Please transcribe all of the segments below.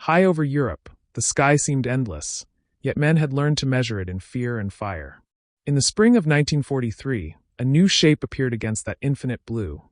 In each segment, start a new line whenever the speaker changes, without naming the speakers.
High over Europe, the sky seemed endless, yet men had learned to measure it in fear and fire. In the spring of 1943, a new shape appeared against that infinite blue.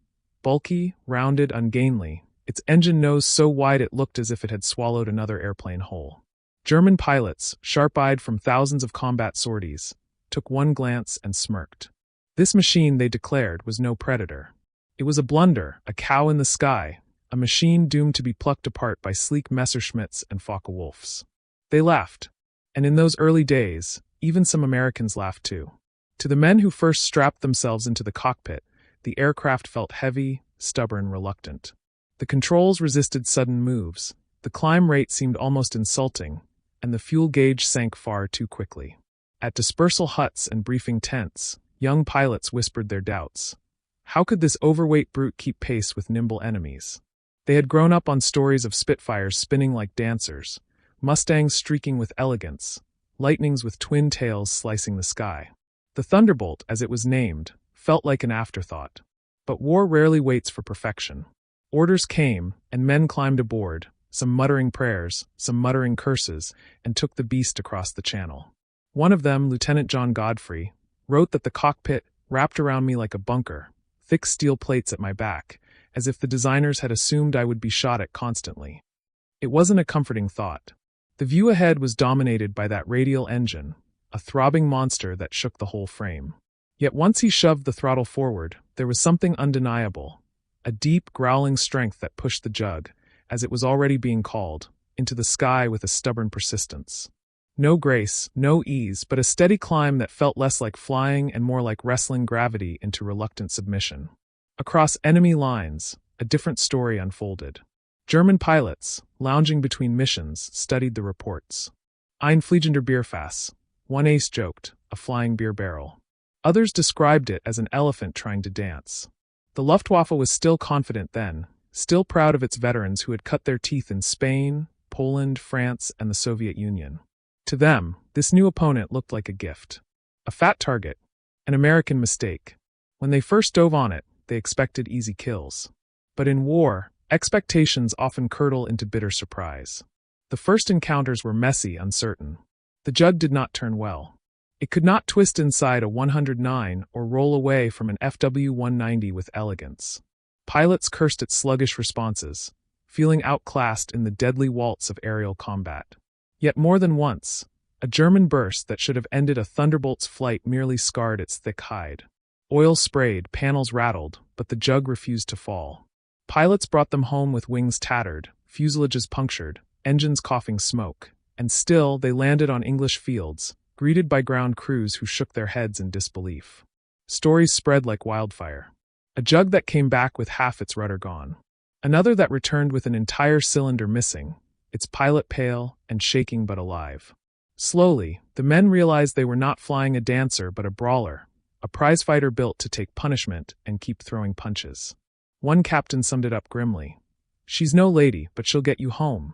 Bulky, rounded, ungainly, its engine nose so wide it looked as if it had swallowed another airplane whole. German pilots, sharp-eyed from thousands of combat sorties, took one glance and smirked. This machine, they declared, was no Predator. It was a blunder, a cow in the sky, a machine doomed to be plucked apart by sleek Messerschmitts and Focke-Wulfs. They laughed. And in those early days, even some Americans laughed too. To the men who first strapped themselves into the cockpit, the aircraft felt heavy, stubborn, reluctant. The controls resisted sudden moves, the climb rate seemed almost insulting, and the fuel gauge sank far too quickly. At dispersal huts and briefing tents, young pilots whispered their doubts. How could this overweight brute keep pace with nimble enemies? They had grown up on stories of Spitfires spinning like dancers, Mustangs streaking with elegance, Lightnings with twin tails slicing the sky. The Thunderbolt, as it was named, felt like an afterthought. But war rarely waits for perfection. Orders came, and men climbed aboard, some muttering prayers, some muttering curses, and took the beast across the channel. One of them, Lieutenant John Godfrey, wrote that the cockpit wrapped around me like a bunker, thick steel plates at my back, as if the designers had assumed I would be shot at constantly. It wasn't a comforting thought. The view ahead was dominated by that radial engine, a throbbing monster that shook the whole frame. Yet once he shoved the throttle forward, there was something undeniable, a deep, growling strength that pushed the Jug, as it was already being called, into the sky with a stubborn persistence. No grace, no ease, but a steady climb that felt less like flying and more like wrestling gravity into reluctant submission. Across enemy lines, a different story unfolded. German pilots, lounging between missions, studied the reports. Ein fliegender Bierfass, one ace joked, a flying beer barrel. Others described it as an elephant trying to dance. The Luftwaffe was still confident then, still proud of its veterans who had cut their teeth in Spain, Poland, France, and the Soviet Union. To them, this new opponent looked like a gift. A fat target, an American mistake. When they first dove on it, they expected easy kills. But in war, expectations often curdle into bitter surprise. The first encounters were messy, uncertain. The Jug did not turn well. It could not twist inside a 109 or roll away from an FW-190 with elegance. Pilots cursed its sluggish responses, feeling outclassed in the deadly waltz of aerial combat. Yet more than once, a German burst that should have ended a Thunderbolt's flight merely scarred its thick hide. Oil sprayed, panels rattled, but the Jug refused to fall. Pilots brought them home with wings tattered, fuselages punctured, engines coughing smoke, and still they landed on English fields, greeted by ground crews who shook their heads in disbelief. Stories spread like wildfire. A Jug that came back with half its rudder gone. Another that returned with an entire cylinder missing, its pilot pale and shaking but alive. Slowly, the men realized they were not flying a dancer but a brawler, a prizefighter built to take punishment and keep throwing punches. One captain summed it up grimly. "She's no lady, but she'll get you home."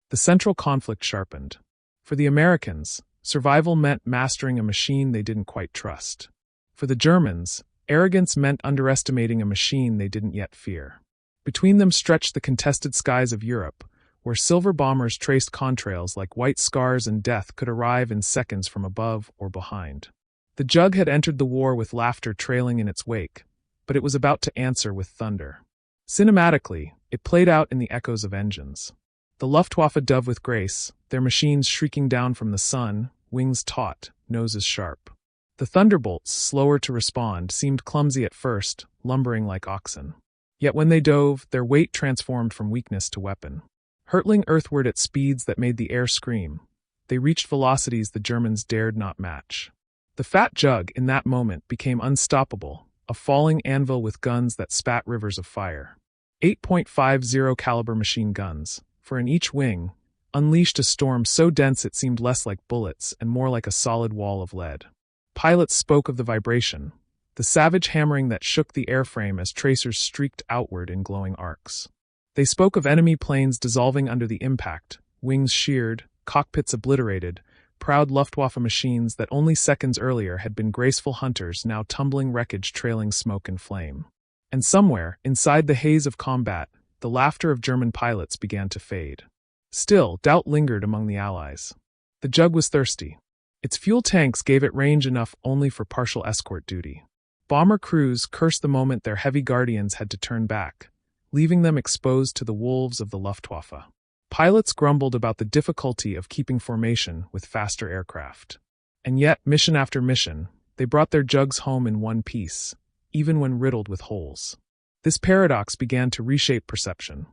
The central conflict sharpened. For the Americans, survival meant mastering a machine they didn't quite trust. For the Germans, arrogance meant underestimating a machine they didn't yet fear. Between them stretched the contested skies of Europe, where silver bombers traced contrails like white scars, and death could arrive in seconds from above or behind. The Jug had entered the war with laughter trailing in its wake, but it was about to answer with thunder. Cinematically, it played out in the echoes of engines. The Luftwaffe dove with grace, their machines shrieking down from the sun, wings taut, noses sharp. The Thunderbolts, slower to respond, seemed clumsy at first, lumbering like oxen. Yet when they dove, their weight transformed from weakness to weapon. Hurtling earthward at speeds that made the air scream, they reached velocities the Germans dared not match. The fat Jug, in that moment, became unstoppable, a falling anvil with guns that spat rivers of fire. 8.50 caliber machine guns, for in each wing, unleashed a storm so dense it seemed less like bullets and more like a solid wall of lead. Pilots spoke of the vibration, the savage hammering that shook the airframe as tracers streaked outward in glowing arcs. They spoke of enemy planes dissolving under the impact, wings sheared, cockpits obliterated, proud Luftwaffe machines that only seconds earlier had been graceful hunters now tumbling wreckage trailing smoke and flame. And somewhere, inside the haze of combat, the laughter of German pilots began to fade. Still, doubt lingered among the Allies. The Jug was thirsty. Its fuel tanks gave it range enough only for partial escort duty. Bomber crews cursed the moment their heavy guardians had to turn back, leaving them exposed to the wolves of the Luftwaffe. Pilots grumbled about the difficulty of keeping formation with faster aircraft. And yet, mission after mission, they brought their Jugs home in one piece, even when riddled with holes. This paradox began to reshape perception.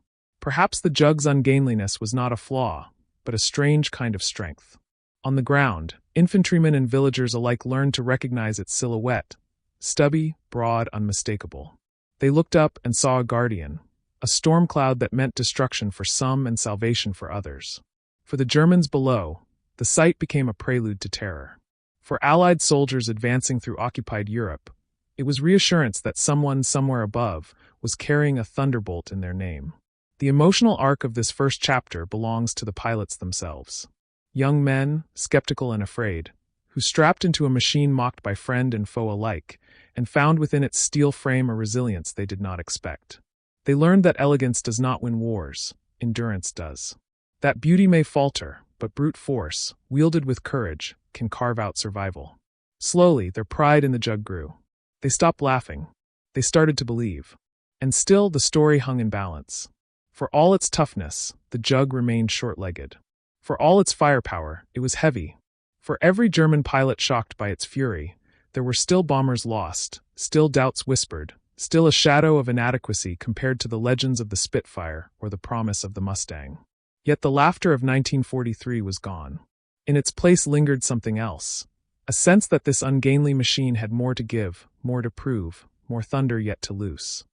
Perhaps the Jug's ungainliness was not a flaw, but a strange kind of strength. On the ground, infantrymen and villagers alike learned to recognize its silhouette, stubby, broad, unmistakable. They looked up and saw a guardian, a storm cloud that meant destruction for some and salvation for others. For the Germans below, the sight became a prelude to terror. For Allied soldiers advancing through occupied Europe, it was reassurance that someone somewhere above was carrying a Thunderbolt in their name. The emotional arc of this first chapter belongs to the pilots themselves. Young men, skeptical and afraid, who strapped into a machine mocked by friend and foe alike, and found within its steel frame a resilience they did not expect. They learned that elegance does not win wars, endurance does. That beauty may falter, but brute force, wielded with courage, can carve out survival. Slowly, their pride in the Jug grew. They stopped laughing. They started to believe. And still, the story hung in balance. For all its toughness, the Jug remained short-legged. For all its firepower, it was heavy. For every German pilot shocked by its fury, there were still bombers lost, still doubts whispered, still a shadow of inadequacy compared to the legends of the Spitfire or the promise of the Mustang. Yet the laughter of 1943 was gone. In its place lingered something else, a sense that this ungainly machine had more to give, more to prove, more thunder yet to loose.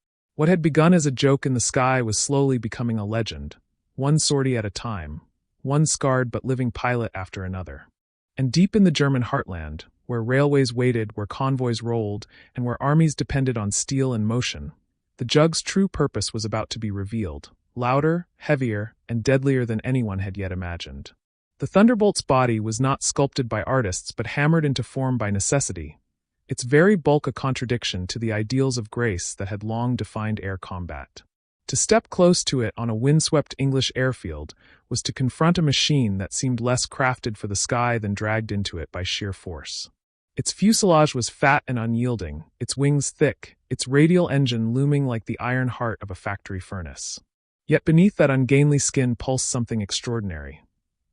What had begun as a joke in the sky was slowly becoming a legend, one sortie at a time, one scarred but living pilot after another. And deep in the German heartland, where railways waited, where convoys rolled, and where armies depended on steel and motion, the Jug's true purpose was about to be revealed, louder, heavier, and deadlier than anyone had yet imagined. The Thunderbolt's body was not sculpted by artists but hammered into form by necessity, its very bulk a contradiction to the ideals of grace that had long defined air combat. To step close to it on a windswept English airfield was to confront a machine that seemed less crafted for the sky than dragged into it by sheer force. Its fuselage was fat and unyielding, its wings thick, its radial engine looming like the iron heart of a factory furnace. Yet beneath that ungainly skin pulsed something extraordinary.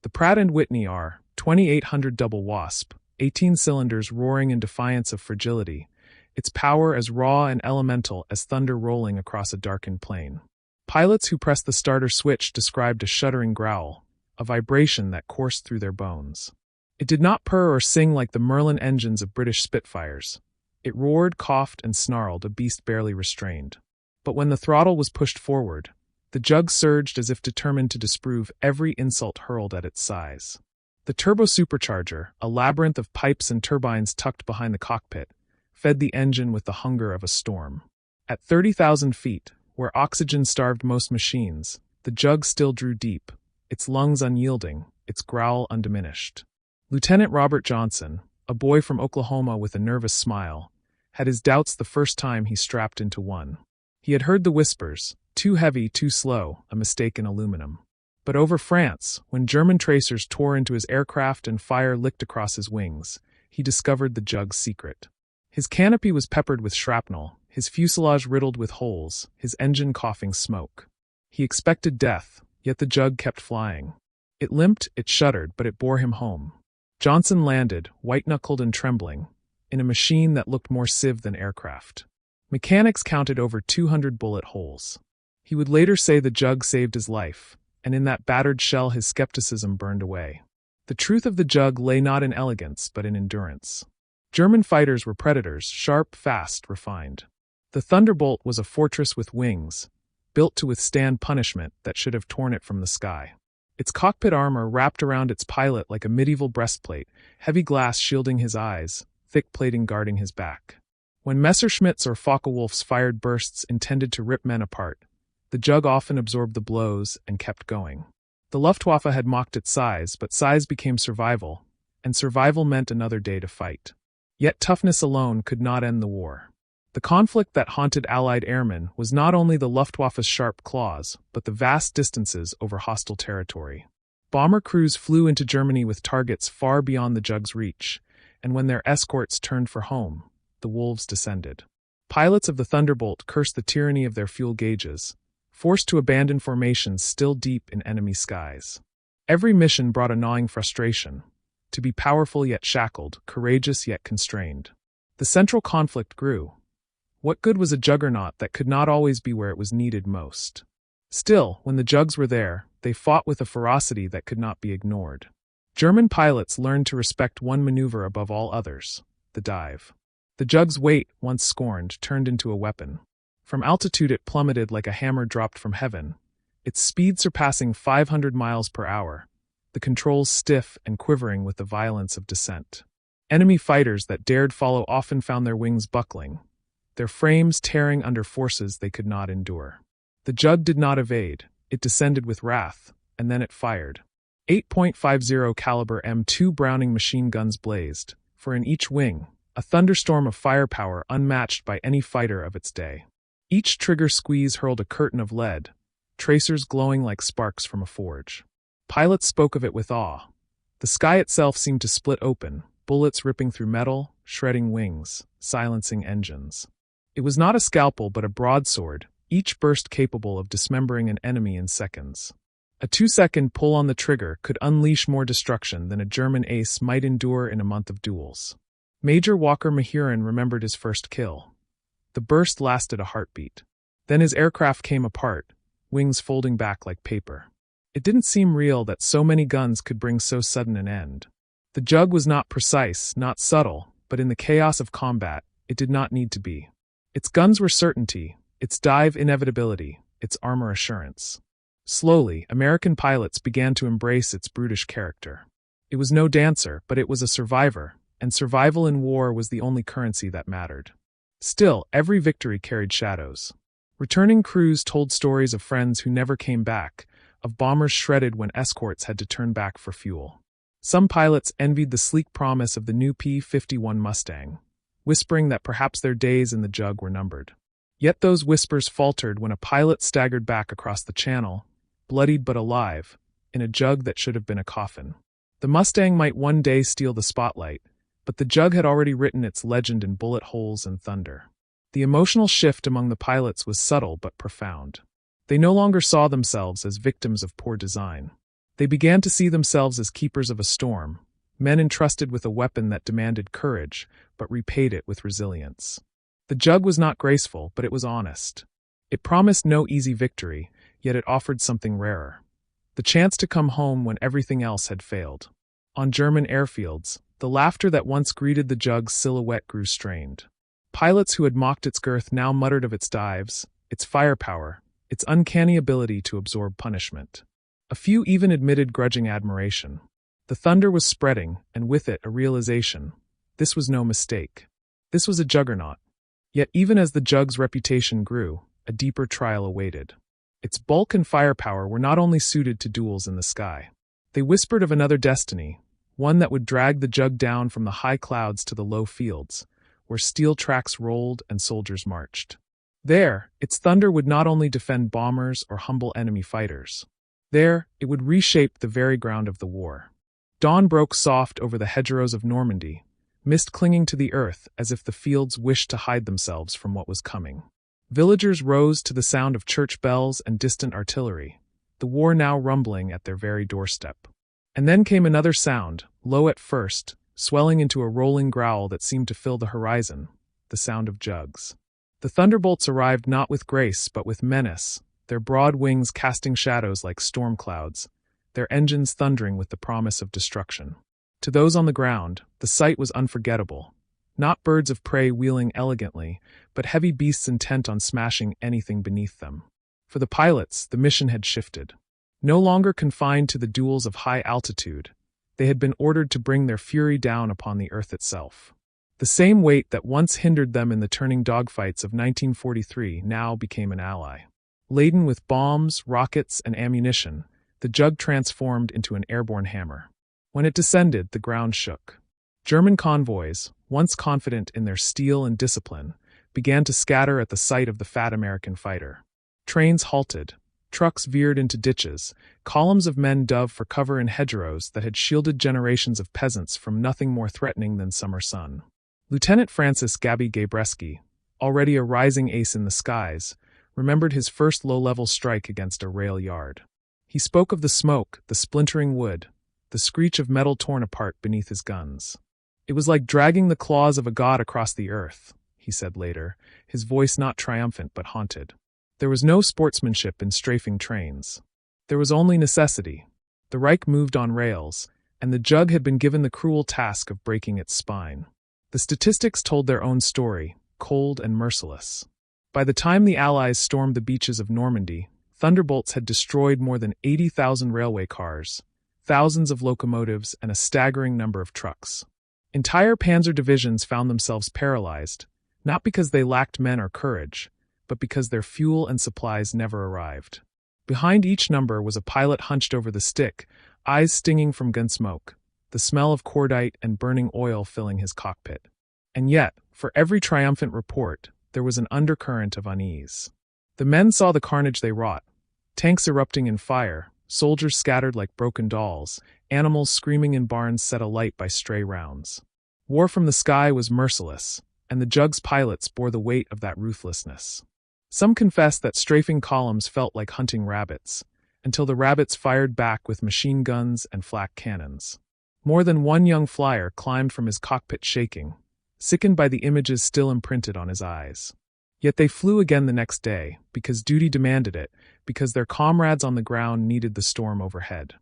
The Pratt & Whitney R-2800 Double Wasp, 18 cylinders roaring in defiance of fragility, its power as raw and elemental as thunder rolling across a darkened plain. Pilots who pressed the starter switch described a shuddering growl, a vibration that coursed through their bones. It did not purr or sing like the Merlin engines of British Spitfires. It roared, coughed, and snarled, a beast barely restrained. But when the throttle was pushed forward, the Jug surged as if determined to disprove every insult hurled at its size. The turbo-supercharger, a labyrinth of pipes and turbines tucked behind the cockpit, fed the engine with the hunger of a storm. At 30,000 feet, where oxygen starved most machines, the Jug still drew deep, its lungs unyielding, its growl undiminished. Lieutenant Robert Johnson, a boy from Oklahoma with a nervous smile, had his doubts the first time he strapped into one. He had heard the whispers, too heavy, too slow, a mistake in aluminum. But over France, when German tracers tore into his aircraft and fire licked across his wings, he discovered the Jug's secret. His canopy was peppered with shrapnel, his fuselage riddled with holes, his engine coughing smoke. He expected death, yet the Jug kept flying. It limped, it shuddered, but it bore him home. Johnson landed, white-knuckled and trembling, in a machine that looked more sieve than aircraft. Mechanics counted over 200 bullet holes. He would later say the Jug saved his life, and in that battered shell his skepticism burned away. The truth of the Jug lay not in elegance but in endurance. German fighters were predators, sharp, fast, refined. The Thunderbolt was a fortress with wings, built to withstand punishment that should have torn it from the sky. Its cockpit armor wrapped around its pilot like a medieval breastplate, heavy glass shielding his eyes, thick plating guarding his back. When Messerschmitts or Focke-Wulfs fired bursts intended to rip men apart, the Jug often absorbed the blows and kept going. The Luftwaffe had mocked its size, but size became survival, and survival meant another day to fight. Yet toughness alone could not end the war. The conflict that haunted Allied airmen was not only the Luftwaffe's sharp claws, but the vast distances over hostile territory. Bomber crews flew into Germany with targets far beyond the Jug's reach, and when their escorts turned for home, the wolves descended. Pilots of the Thunderbolt cursed the tyranny of their fuel gauges, forced to abandon formations still deep in enemy skies. Every mission brought a gnawing frustration: to be powerful yet shackled, courageous yet constrained. The central conflict grew. What good was a juggernaut that could not always be where it was needed most? Still, when the Jugs were there, they fought with a ferocity that could not be ignored. German pilots learned to respect one maneuver above all others: the dive. The Jug's weight, once scorned, turned into a weapon. From altitude it plummeted like a hammer dropped from heaven, its speed surpassing 500 miles per hour, the controls stiff and quivering with the violence of descent. Enemy fighters that dared follow often found their wings buckling, their frames tearing under forces they could not endure. The Jug did not evade, it descended with wrath, and then it fired. 8.50 caliber M2 Browning machine guns blazed, for in each wing, a thunderstorm of firepower unmatched by any fighter of its day. Each trigger squeeze hurled a curtain of lead, tracers glowing like sparks from a forge. Pilots spoke of it with awe. The sky itself seemed to split open, bullets ripping through metal, shredding wings, silencing engines. It was not a scalpel but a broadsword, each burst capable of dismembering an enemy in seconds. A 2-second pull on the trigger could unleash more destruction than a German ace might endure in a month of duels. Major Walker Mahurin remembered his first kill. The burst lasted a heartbeat. Then his aircraft came apart, wings folding back like paper. It didn't seem real that so many guns could bring so sudden an end. The Jug was not precise, not subtle, but in the chaos of combat, it did not need to be. Its guns were certainty, its dive inevitability, its armor assurance. Slowly, American pilots began to embrace its brutish character. It was no dancer, but it was a survivor, and survival in war was the only currency that mattered. Still, every victory carried shadows. Returning crews told stories of friends who never came back, of bombers shredded when escorts had to turn back for fuel. Some pilots envied the sleek promise of the new P-51 Mustang, whispering that perhaps their days in the Jug were numbered. Yet those whispers faltered when a pilot staggered back across the channel, bloodied but alive, in a Jug that should have been a coffin. The Mustang might one day steal the spotlight, but the Jug had already written its legend in bullet holes and thunder. The emotional shift among the pilots was subtle but profound. They no longer saw themselves as victims of poor design. They began to see themselves as keepers of a storm, men entrusted with a weapon that demanded courage, but repaid it with resilience. The Jug was not graceful, but it was honest. It promised no easy victory, yet it offered something rarer: the chance to come home when everything else had failed. On German airfields, the laughter that once greeted the Jug's silhouette grew strained. Pilots who had mocked its girth now muttered of its dives, its firepower, its uncanny ability to absorb punishment. A few even admitted grudging admiration. The thunder was spreading, and with it a realization: this was no mistake. This was a juggernaut. Yet even as the Jug's reputation grew, a deeper trial awaited. Its bulk and firepower were not only suited to duels in the sky. They whispered of another destiny, one that would drag the Jug down from the high clouds to the low fields, where steel tracks rolled and soldiers marched. There, its thunder would not only defend bombers or humble enemy fighters. There, it would reshape the very ground of the war. Dawn broke soft over the hedgerows of Normandy, mist clinging to the earth as if the fields wished to hide themselves from what was coming. Villagers rose to the sound of church bells and distant artillery, the war now rumbling at their very doorstep. And then came another sound, low at first, swelling into a rolling growl that seemed to fill the horizon: the sound of Jugs. The Thunderbolts arrived not with grace but with menace, their broad wings casting shadows like storm clouds, their engines thundering with the promise of destruction. To those on the ground, the sight was unforgettable. Not birds of prey wheeling elegantly, but heavy beasts intent on smashing anything beneath them. For the pilots, the mission had shifted. No longer confined to the duels of high altitude, they had been ordered to bring their fury down upon the earth itself. The same weight that once hindered them in the turning dogfights of 1943 now became an ally. Laden with bombs, rockets, and ammunition, the Jug transformed into an airborne hammer. When it descended, the ground shook. German convoys, once confident in their steel and discipline, began to scatter at the sight of the fat American fighter. Trains halted. Trucks veered into ditches. Columns of men dove for cover in hedgerows that had shielded generations of peasants from nothing more threatening than summer sun. Lieutenant Francis Gabby Gabreski, already a rising ace in the skies, remembered his first low-level strike against a rail yard. He spoke of the smoke, the splintering wood, the screech of metal torn apart beneath his guns. It was like dragging the claws of a god across the earth, he said later, his voice not triumphant but haunted. There was no sportsmanship in strafing trains. There was only necessity. The Reich moved on rails, and the Jug had been given the cruel task of breaking its spine. The statistics told their own story, cold and merciless. By the time the Allies stormed the beaches of Normandy, Thunderbolts had destroyed more than 80,000 railway cars, thousands of locomotives, and a staggering number of trucks. Entire panzer divisions found themselves paralyzed, not because they lacked men or courage, but because their fuel and supplies never arrived. Behind each number was a pilot hunched over the stick, eyes stinging from gun smoke, the smell of cordite and burning oil filling his cockpit. And yet, for every triumphant report, there was an undercurrent of unease. The men saw the carnage they wrought, tanks erupting in fire, soldiers scattered like broken dolls, animals screaming in barns set alight by stray rounds. War from the sky was merciless, and the Jug's pilots bore the weight of that ruthlessness. Some confessed that strafing columns felt like hunting rabbits, until the rabbits fired back with machine guns and flak cannons. More than one young flyer climbed from his cockpit shaking, sickened by the images still imprinted on his eyes. Yet they flew again the next day, because duty demanded it, because their comrades on the ground needed the storm overhead.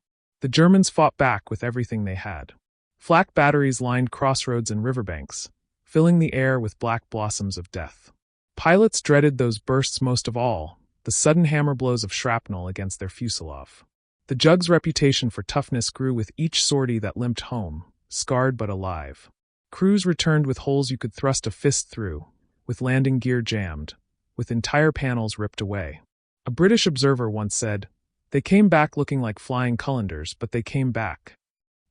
The Germans fought back with everything they had. Flak batteries lined crossroads and riverbanks, filling the air with black blossoms of death. Pilots dreaded those bursts most of all, the sudden hammer blows of shrapnel against their fuselage. The Jug's reputation for toughness grew with each sortie that limped home, scarred but alive. Crews returned with holes you could thrust a fist through, with landing gear jammed, with entire panels ripped away. A British observer once said, "They came back looking like flying cullenders, but they came back."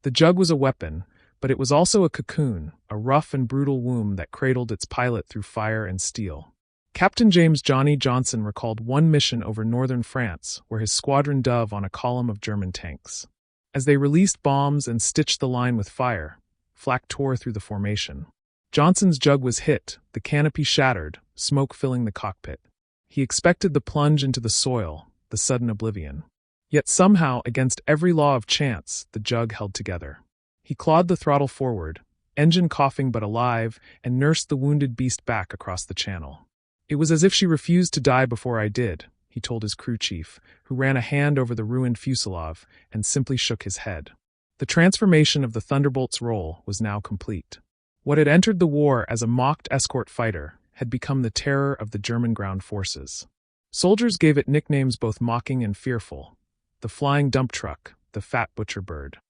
The Jug was a weapon, but it was also a cocoon, a rough and brutal womb that cradled its pilot through fire and steel. Captain James "Johnny" Johnson recalled one mission over northern France where his squadron dove on a column of German tanks. As they released bombs and stitched the line with fire, flak tore through the formation. Johnson's Jug was hit, the canopy shattered, smoke filling the cockpit. He expected the plunge into the soil, the sudden oblivion. Yet somehow, against every law of chance, the Jug held together. He clawed the throttle forward, engine coughing but alive, and nursed the wounded beast back across the channel. "It was as if she refused to die before I did," he told his crew chief, who ran a hand over the ruined fuselage and simply shook his head. The transformation of the Thunderbolt's role was now complete. What had entered the war as a mocked escort fighter had become the terror of the German ground forces. Soldiers gave it nicknames both mocking and fearful: the flying dump truck, the fat butcher bird.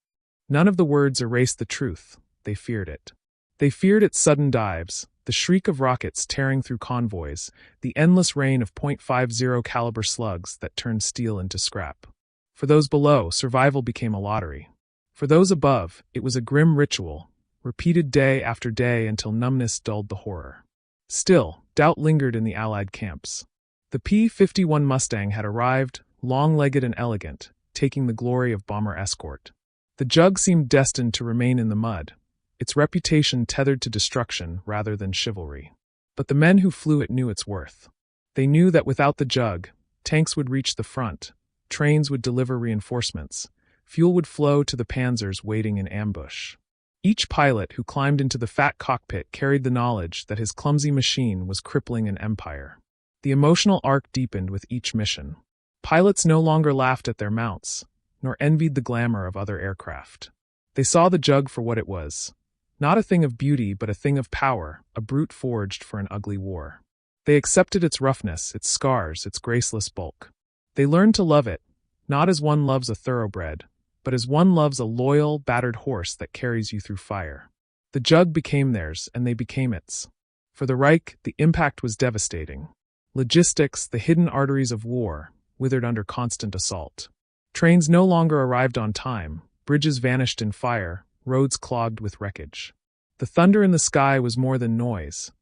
None of the words erased the truth. They feared it. They feared its sudden dives, the shriek of rockets tearing through convoys, the endless rain of .50 caliber slugs that turned steel into scrap. For those below, survival became a lottery. For those above, it was a grim ritual, repeated day after day until numbness dulled the horror. Still, doubt lingered in the Allied camps. The P-51 Mustang had arrived, long-legged and elegant, taking the glory of bomber escort. The Jug seemed destined to remain in the mud, its reputation tethered to destruction rather than chivalry. But the men who flew it knew its worth. They knew that without the Jug, tanks would reach the front, trains would deliver reinforcements, fuel would flow to the panzers waiting in ambush. Each pilot who climbed into the fat cockpit carried the knowledge that his clumsy machine was crippling an empire. The emotional arc deepened with each mission. Pilots no longer laughed at their mounts, nor envied the glamour of other aircraft. They saw the Jug for what it was. Not a thing of beauty, but a thing of power, a brute forged for an ugly war. They accepted its roughness, its scars, its graceless bulk. They learned to love it, not as one loves a thoroughbred, but as one loves a loyal, battered horse that carries you through fire. The Jug became theirs, and they became its. For the Reich, the impact was devastating. Logistics, the hidden arteries of war, withered under constant assault. Trains no longer arrived on time, bridges vanished in fire, roads clogged with wreckage. The thunder in the sky was more than noise.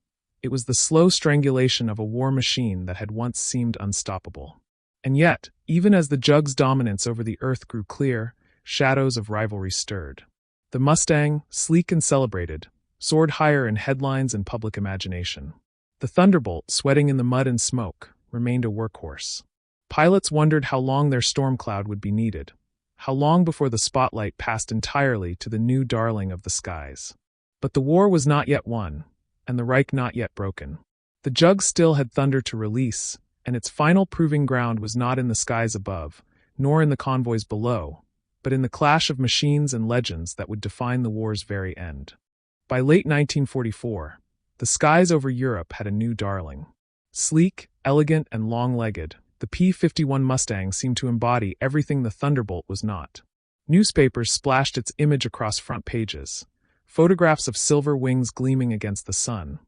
It was the slow strangulation of a war machine that had once seemed unstoppable. And yet, even as the Jug's dominance over the earth grew clear, shadows of rivalry stirred. The Mustang, sleek and celebrated, soared higher in headlines and public imagination. The Thunderbolt, sweating in the mud and smoke, remained a workhorse. Pilots wondered how long their storm cloud would be needed, how long before the spotlight passed entirely to the new darling of the skies. But the war was not yet won, and the Reich not yet broken. The Jug still had thunder to release, and its final proving ground was not in the skies above, nor in the convoys below, but in the clash of machines and legends that would define the war's very end. By late 1944, the skies over Europe had a new darling. Sleek, elegant, and long-legged, the P-51 Mustang seemed to embody everything the Thunderbolt was not. Newspapers splashed its image across front pages, photographs of silver wings gleaming against the sun,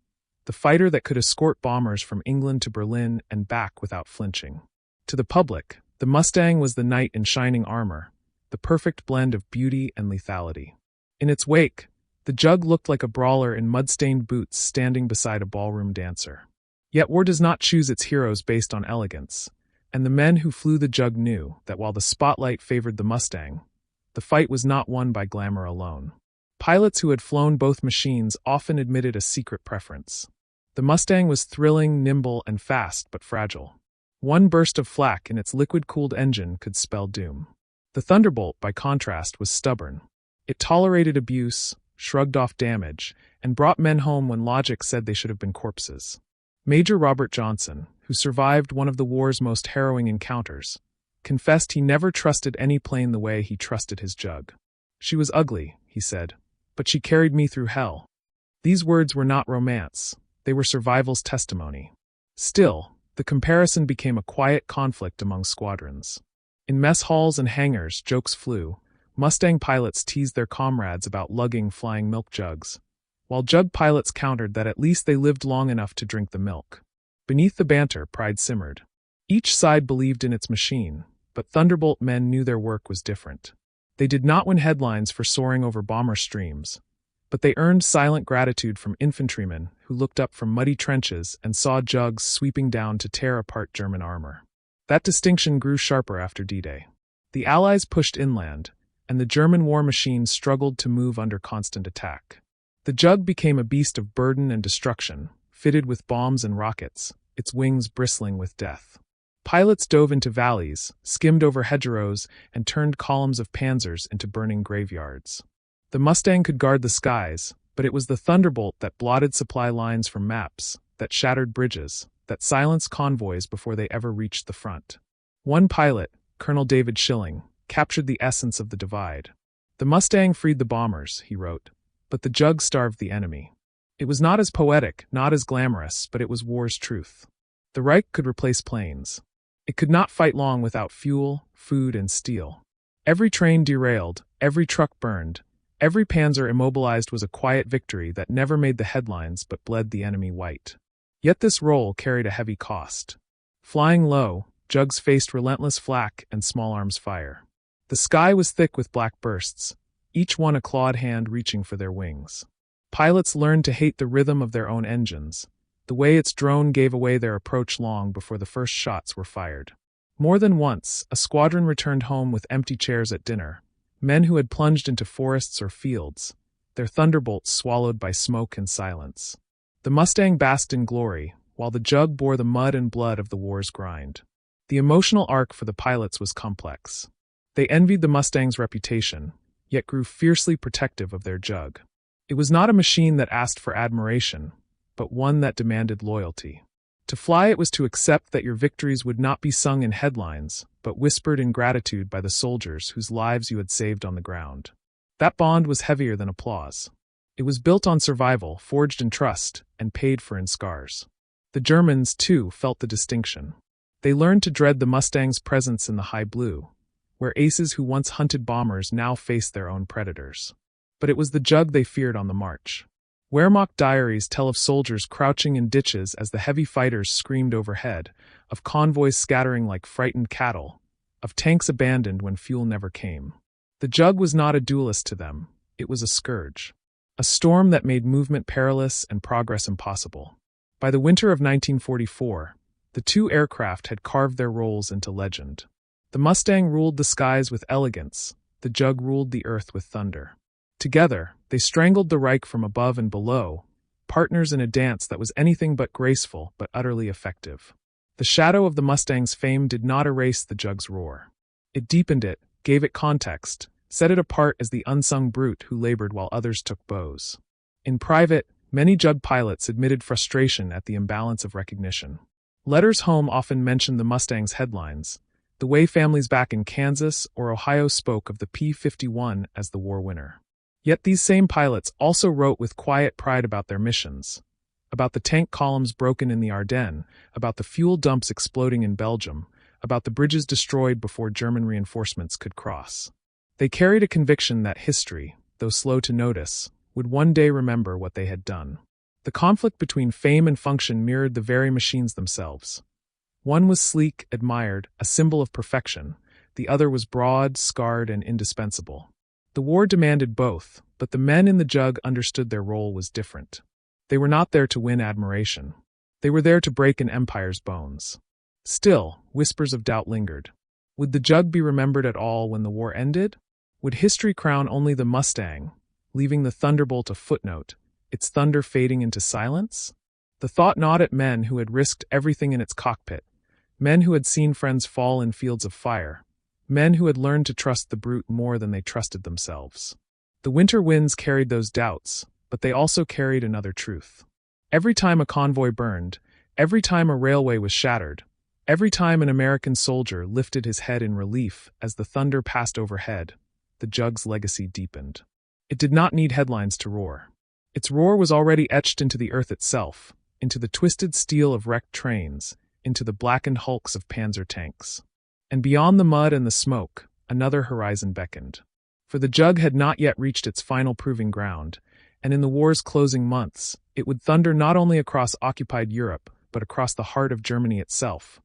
the fighter that could escort bombers from England to Berlin and back without flinching. To the public, the Mustang was the knight in shining armor, the perfect blend of beauty and lethality. In its wake, the Jug looked like a brawler in mud-stained boots standing beside a ballroom dancer. Yet war does not choose its heroes based on elegance, and the men who flew the Jug knew that while the spotlight favored the Mustang, the fight was not won by glamour alone. Pilots who had flown both machines often admitted a secret preference. The Mustang was thrilling, nimble, and fast but fragile. One burst of flak in its liquid-cooled engine could spell doom. The Thunderbolt, by contrast, was stubborn. It tolerated abuse, shrugged off damage, and brought men home when logic said they should have been corpses. Major Robert Johnson, who survived one of the war's most harrowing encounters, confessed he never trusted any plane the way he trusted his Jug. "She was ugly," he said, "but she carried me through hell." These words were not romance, they were survival's testimony. Still, the comparison became a quiet conflict among squadrons. In mess halls and hangars, jokes flew. Mustang pilots teased their comrades about lugging flying milk jugs, while Jug pilots countered that at least they lived long enough to drink the milk. Beneath the banter, pride simmered. Each side believed in its machine, but Thunderbolt men knew their work was different. They did not win headlines for soaring over bomber streams, but they earned silent gratitude from infantrymen who looked up from muddy trenches and saw Jugs sweeping down to tear apart German armor. That distinction grew sharper after D-Day. The Allies pushed inland, and the German war machine struggled to move under constant attack. The Jug became a beast of burden and destruction, fitted with bombs and rockets, its wings bristling with death. Pilots dove into valleys, skimmed over hedgerows, and turned columns of panzers into burning graveyards. The Mustang could guard the skies, but it was the Thunderbolt that blotted supply lines from maps, that shattered bridges, that silenced convoys before they ever reached the front. One pilot, Colonel David Schilling, captured the essence of the divide. "The Mustang freed the bombers," he wrote, "but the Jug starved the enemy." It was not as poetic, not as glamorous, but it was war's truth. The Reich could replace planes. It could not fight long without fuel, food, and steel. Every train derailed, every truck burned, every panzer immobilized was a quiet victory that never made the headlines but bled the enemy white. Yet this role carried a heavy cost. Flying low, Jugs faced relentless flak and small arms fire. The sky was thick with black bursts, each one a clawed hand reaching for their wings. Pilots learned to hate the rhythm of their own engines, the way its drone gave away their approach long before the first shots were fired. More than once, a squadron returned home with empty chairs at dinner, men who had plunged into forests or fields, their Thunderbolts swallowed by smoke and silence. The Mustang basked in glory, while the Jug bore the mud and blood of the war's grind. The emotional arc for the pilots was complex. They envied the Mustang's reputation, yet grew fiercely protective of their Jug. It was not a machine that asked for admiration, but one that demanded loyalty. To fly it was to accept that your victories would not be sung in headlines, but whispered in gratitude by the soldiers whose lives you had saved on the ground. That bond was heavier than applause. It was built on survival, forged in trust, and paid for in scars. The Germans, too, felt the distinction. They learned to dread the Mustang's presence in the high blue, where aces who once hunted bombers now faced their own predators. But it was the Jug they feared on the march. Wehrmacht diaries tell of soldiers crouching in ditches as the heavy fighters screamed overhead, of convoys scattering like frightened cattle, of tanks abandoned when fuel never came. The Jug was not a duelist to them, it was a scourge. A storm that made movement perilous and progress impossible. By the winter of 1944, the two aircraft had carved their roles into legend. The Mustang ruled the skies with elegance, the Jug ruled the earth with thunder. Together, they strangled the Reich from above and below, partners in a dance that was anything but graceful but utterly effective. The shadow of the Mustang's fame did not erase the Jug's roar. It deepened it, gave it context, set it apart as the unsung brute who labored while others took bows. In private, many Jug pilots admitted frustration at the imbalance of recognition. Letters home often mentioned the Mustang's headlines, the way families back in Kansas or Ohio spoke of the P-51 as the war winner. Yet these same pilots also wrote with quiet pride about their missions, about the tank columns broken in the Ardennes, about the fuel dumps exploding in Belgium, about the bridges destroyed before German reinforcements could cross. They carried a conviction that history, though slow to notice, would one day remember what they had done. The conflict between fame and function mirrored the very machines themselves. One was sleek, admired, a symbol of perfection. The other was broad, scarred, and indispensable. The war demanded both, but the men in the Jug understood their role was different. They were not there to win admiration. They were there to break an empire's bones. Still, whispers of doubt lingered. Would the Jug be remembered at all when the war ended? Would history crown only the Mustang, leaving the Thunderbolt a footnote, its thunder fading into silence? The thought gnawed at men who had risked everything in its cockpit, men who had seen friends fall in fields of fire, men who had learned to trust the brute more than they trusted themselves. The winter winds carried those doubts, but they also carried another truth. Every time a convoy burned, every time a railway was shattered, every time an American soldier lifted his head in relief as the thunder passed overhead, the Jug's legacy deepened. It did not need headlines to roar. Its roar was already etched into the earth itself, into the twisted steel of wrecked trains, into the blackened hulks of panzer tanks. And beyond the mud and the smoke, another horizon beckoned. For the Jug had not yet reached its final proving ground, and in the war's closing months, it would thunder not only across occupied Europe, but across the heart of Germany itself,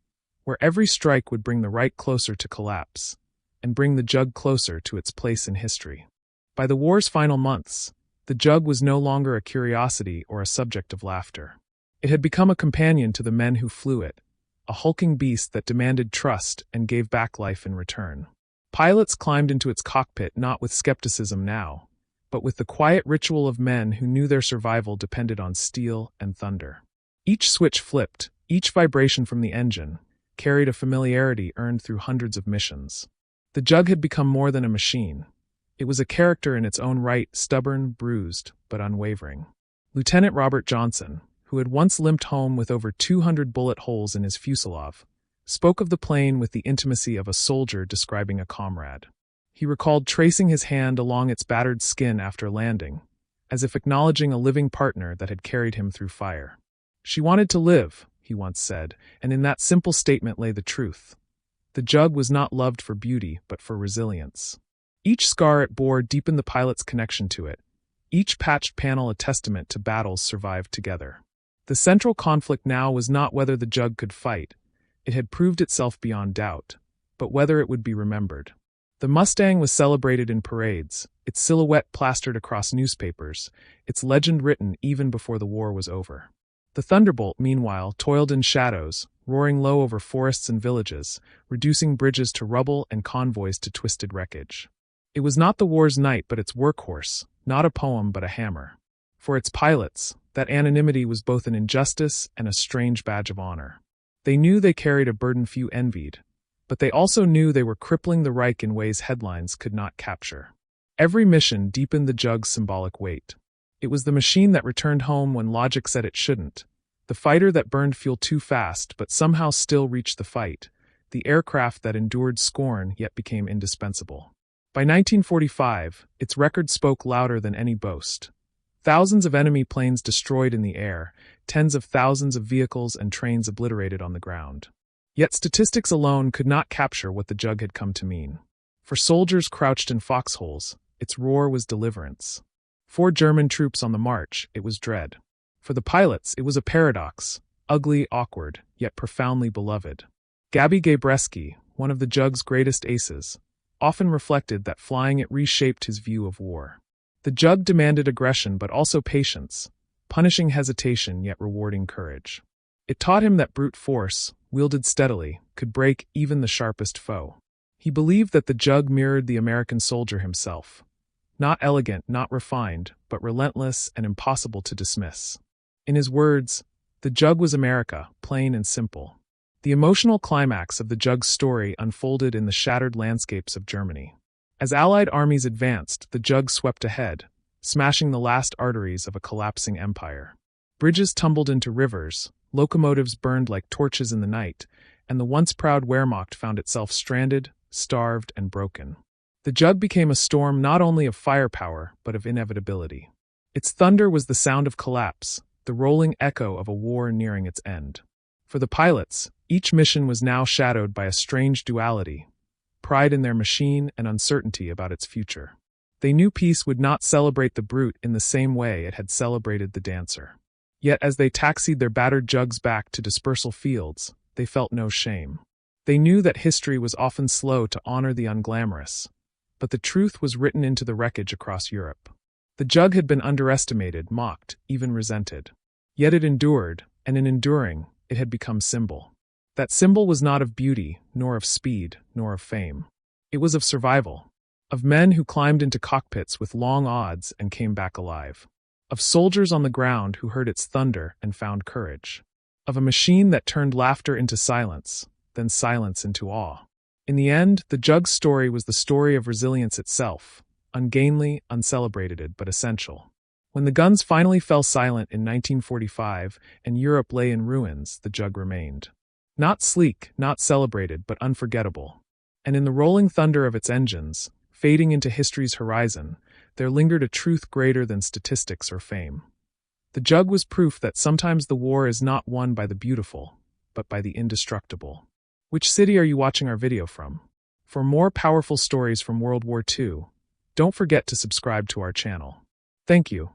where every strike would bring the Reich closer to collapse, and bring the Jug closer to its place in history. By the war's final months, the Jug was no longer a curiosity or a subject of laughter. It had become a companion to the men who flew it, a hulking beast that demanded trust and gave back life in return. Pilots climbed into its cockpit not with skepticism now, but with the quiet ritual of men who knew their survival depended on steel and thunder. Each switch flipped, each vibration from the engine, carried a familiarity earned through hundreds of missions. The Jug had become more than a machine. It was a character in its own right, stubborn, bruised, but unwavering. Lieutenant Robert Johnson, who had once limped home with over 200 bullet holes in his fuselage, spoke of the plane with the intimacy of a soldier describing a comrade. He recalled tracing his hand along its battered skin after landing, as if acknowledging a living partner that had carried him through fire. "She wanted to live," he once said, and in that simple statement lay the truth. The Jug was not loved for beauty, but for resilience. Each scar it bore deepened the pilot's connection to it, each patched panel a testament to battles survived together. The central conflict now was not whether the Jug could fight. It had proved itself beyond doubt, but whether it would be remembered. The Mustang was celebrated in parades, its silhouette plastered across newspapers, its legend written even before the war was over. The Thunderbolt, meanwhile, toiled in shadows, roaring low over forests and villages, reducing bridges to rubble and convoys to twisted wreckage. It was not the war's knight but its workhorse, not a poem but a hammer. For its pilots, that anonymity was both an injustice and a strange badge of honor. They knew they carried a burden few envied, but they also knew they were crippling the Reich in ways headlines could not capture. Every mission deepened the Jug's symbolic weight. It was the machine that returned home when logic said it shouldn't, the fighter that burned fuel too fast but somehow still reached the fight, the aircraft that endured scorn yet became indispensable. By 1945, its record spoke louder than any boast. Thousands of enemy planes destroyed in the air, tens of thousands of vehicles and trains obliterated on the ground. Yet statistics alone could not capture what the Jug had come to mean. For soldiers crouched in foxholes, its roar was deliverance. For German troops on the march, it was dread. For the pilots, it was a paradox, ugly, awkward, yet profoundly beloved. Gabi Gabreski, one of the Jug's greatest aces, often reflected that flying it reshaped his view of war. The Jug demanded aggression but also patience, punishing hesitation yet rewarding courage. It taught him that brute force, wielded steadily, could break even the sharpest foe. He believed that the jug mirrored the American soldier himself. Not elegant, not refined, but relentless and impossible to dismiss. In his words, the jug was America, plain and simple. The emotional climax of the jug's story unfolded in the shattered landscapes of Germany. As Allied armies advanced, the jug swept ahead, smashing the last arteries of a collapsing empire. Bridges tumbled into rivers, locomotives burned like torches in the night, and the once proud Wehrmacht found itself stranded, starved, and broken. The jug became a storm not only of firepower, but of inevitability. Its thunder was the sound of collapse, the rolling echo of a war nearing its end. For the pilots, each mission was now shadowed by a strange duality, pride in their machine and uncertainty about its future. They knew peace would not celebrate the brute in the same way it had celebrated the dancer. Yet as they taxied their battered jugs back to dispersal fields, they felt no shame. They knew that history was often slow to honor the unglamorous, but the truth was written into the wreckage across Europe. The jug had been underestimated, mocked, even resented. Yet it endured, and in enduring, it had become symbol. That symbol was not of beauty, nor of speed, nor of fame. It was of survival. Of men who climbed into cockpits with long odds and came back alive. Of soldiers on the ground who heard its thunder and found courage. Of a machine that turned laughter into silence, then silence into awe. In the end, the jug's story was the story of resilience itself, ungainly, uncelebrated, but essential. When the guns finally fell silent in 1945 and Europe lay in ruins, the jug remained. Not sleek, not celebrated, but unforgettable. And in the rolling thunder of its engines, fading into history's horizon, there lingered a truth greater than statistics or fame. The jug was proof that sometimes the war is not won by the beautiful, but by the indestructible. Which city are you watching our video from? For more powerful stories from World War II, don't forget to subscribe to our channel. Thank you.